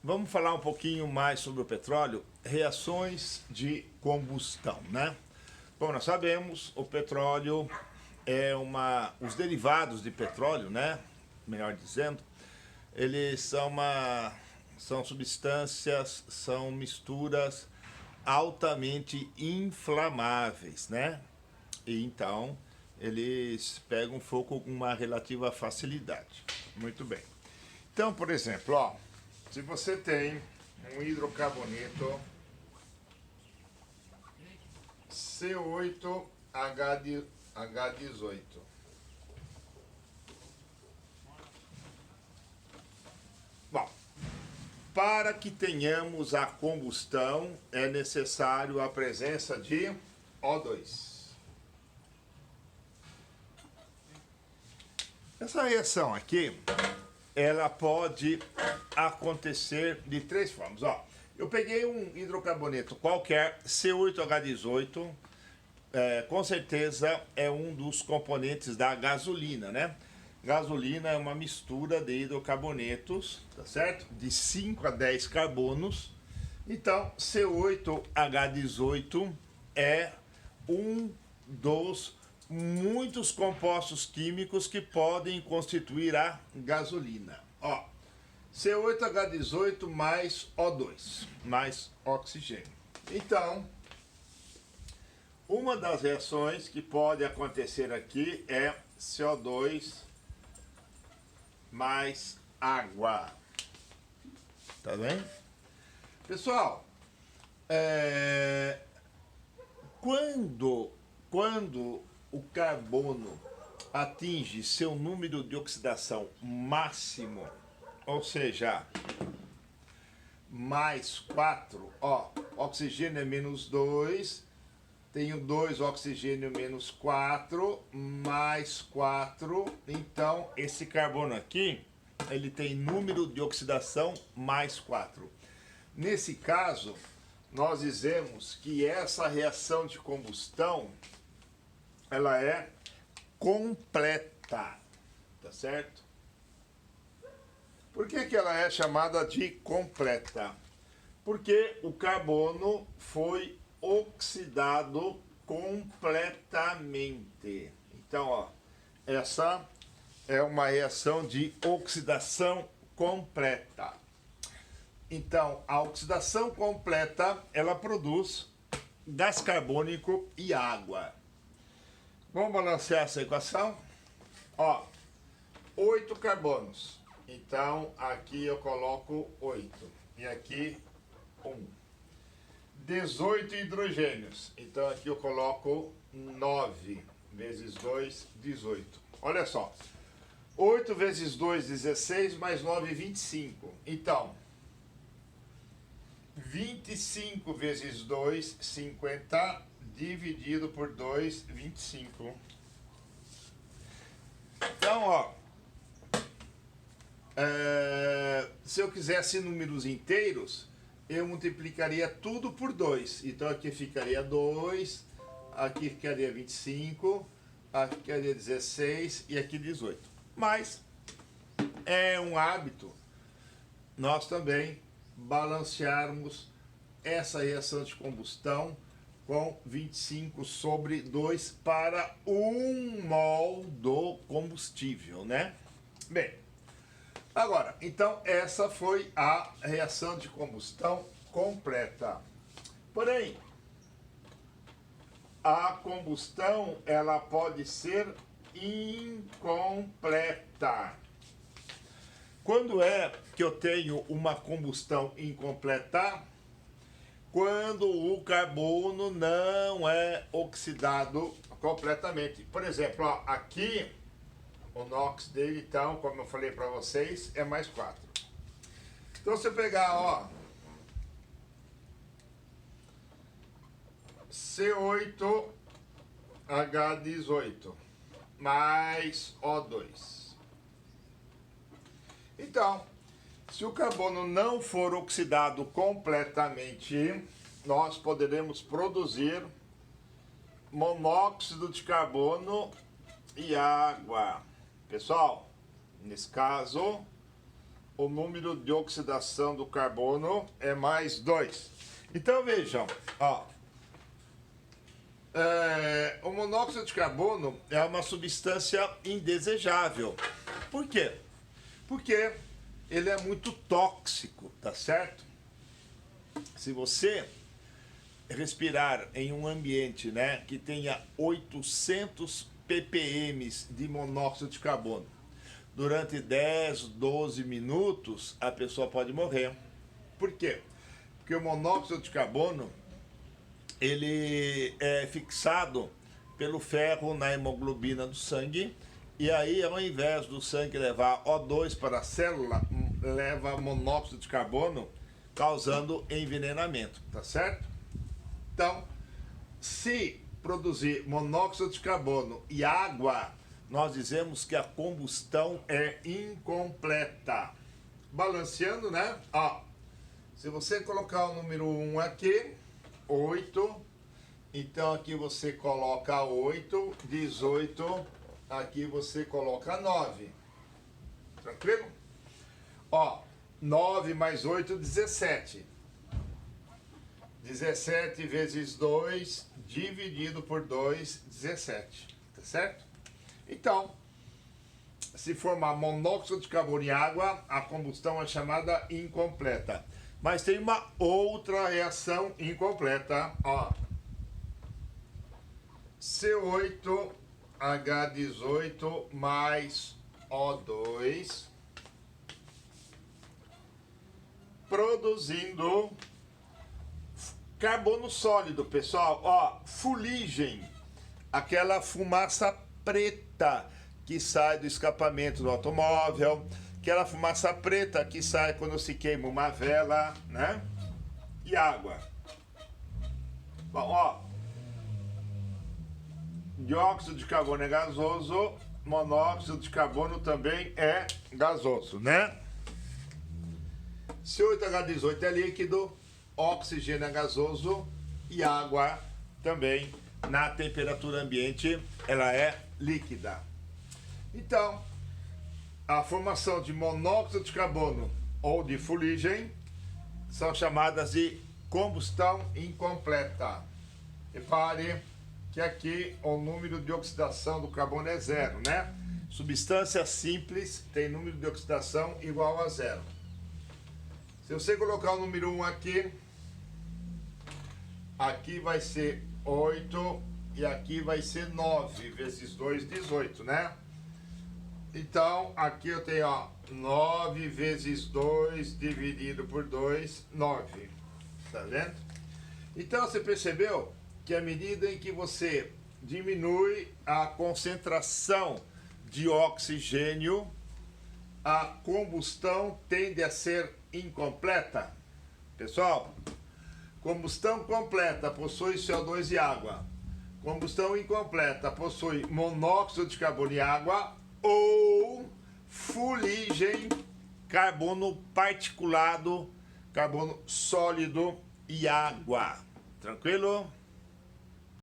vamos falar um pouquinho mais sobre o petróleo, reações de combustão, né? Bom, nós sabemos, o petróleo os derivados de petróleo, né? Melhor dizendo, eles são substâncias, são misturas altamente inflamáveis, né? E então, eles pegam fogo com uma relativa facilidade. Muito bem. Então, por exemplo, ó, se você tem um hidrocarboneto C8H18, bom, para que tenhamos a combustão é necessário a presença de O2. Essa reação aqui, ela pode acontecer de três formas. Ó, eu peguei um hidrocarboneto qualquer, C8H18, com certeza é um dos componentes da gasolina, né? Gasolina é uma mistura de hidrocarbonetos, tá certo? De 5 a 10 carbonos. Então, C8H18 é um dos muitos compostos químicos que podem constituir a gasolina. Ó, C8H18 mais O2, mais oxigênio. Então, uma das reações que pode acontecer aqui é CO2 mais água. Tá bem? Pessoal, quando o carbono atinge seu número de oxidação máximo, ou seja, mais 4, ó, oxigênio é menos 2, tenho 2 oxigênio menos 4, mais 4, então esse carbono aqui, ele tem número de oxidação mais 4. Nesse caso, nós dizemos que essa reação de combustão, ela é completa, tá certo? Por que ela é chamada de completa? Porque o carbono foi oxidado completamente. Então, ó, essa é uma reação de oxidação completa. Então, a oxidação completa, ela produz gás carbônico e água. Vamos balancear essa equação? Ó, 8 carbonos. Então, aqui eu coloco 8. E aqui, 1. 18 hidrogênios. Então, aqui eu coloco 9. Vezes 2, 18. Olha só. 8 vezes 2, 16. Mais 9, 25. Então, 25 vezes 2, 50. Dividido por 2, 25. Então, ó, se eu quisesse números inteiros, eu multiplicaria tudo por 2. Então aqui ficaria 2, aqui ficaria 25, aqui ficaria 16 e aqui 18. Mas é um hábito nós também balancearmos essa reação de combustão com 25 sobre 2 para 1 mol do combustível, né? Bem, agora, então essa foi a reação de combustão completa. Porém, a combustão, ela pode ser incompleta. Quando é que eu tenho uma combustão incompleta? Quando o carbono não é oxidado completamente. Por exemplo, ó, aqui o NOx dele, então, como eu falei para vocês, é mais 4. Então, se eu pegar, ó, C8H18 mais O2. Então, se o carbono não for oxidado completamente, nós poderemos produzir monóxido de carbono e água. Pessoal, nesse caso, o número de oxidação do carbono é mais 2. Então vejam, ó, o monóxido de carbono é uma substância indesejável. Por quê? Porque ele é muito tóxico, tá certo? Se você respirar em um ambiente, né, que tenha 800 ppm de monóxido de carbono, durante 10, 12 minutos, a pessoa pode morrer. Por quê? Porque o monóxido de carbono, ele é fixado pelo ferro na hemoglobina do sangue, e aí, ao invés do sangue levar O2 para a célula, leva monóxido de carbono, causando envenenamento, tá certo? Então, se produzir monóxido de carbono e água, nós dizemos que a combustão é incompleta. Balanceando, né? Ó, se você colocar o número 1 aqui, 8, então aqui você coloca 8, 18, aqui você coloca 9. Tranquilo? Ó, 9 mais 8, 17. 17 vezes 2, dividido por 2, 17. Tá certo? Então, se formar monóxido de carbono e água, a combustão é chamada incompleta. Mas tem uma outra reação incompleta, ó. C8H18 mais O2, produzindo carbono sólido, pessoal. Ó, fuligem, aquela fumaça preta que sai do escapamento do automóvel, aquela fumaça preta que sai quando se queima uma vela, né? E água. Bom, ó, dióxido de carbono é gasoso, monóxido de carbono também é gasoso, né? C8H18 é líquido, oxigênio é gasoso e água também, na temperatura ambiente, ela é líquida. Então, a formação de monóxido de carbono ou de fuligem são chamadas de combustão incompleta. Repare que aqui o número de oxidação do carbono é 0, né? Substância simples tem número de oxidação igual a 0. Se você colocar o número 1 aqui, aqui vai ser 8 e aqui vai ser 9 vezes 2, 18, né? Então, aqui eu tenho, ó, 9 vezes 2 dividido por 2, 9. Tá vendo? Então, você percebeu que à medida em que você diminui a concentração de oxigênio, a combustão tende a ser incompleta. Pessoal, combustão completa possui CO2 e água. Combustão incompleta possui monóxido de carbono e água ou fuligem, carbono particulado, carbono sólido e água. Tranquilo?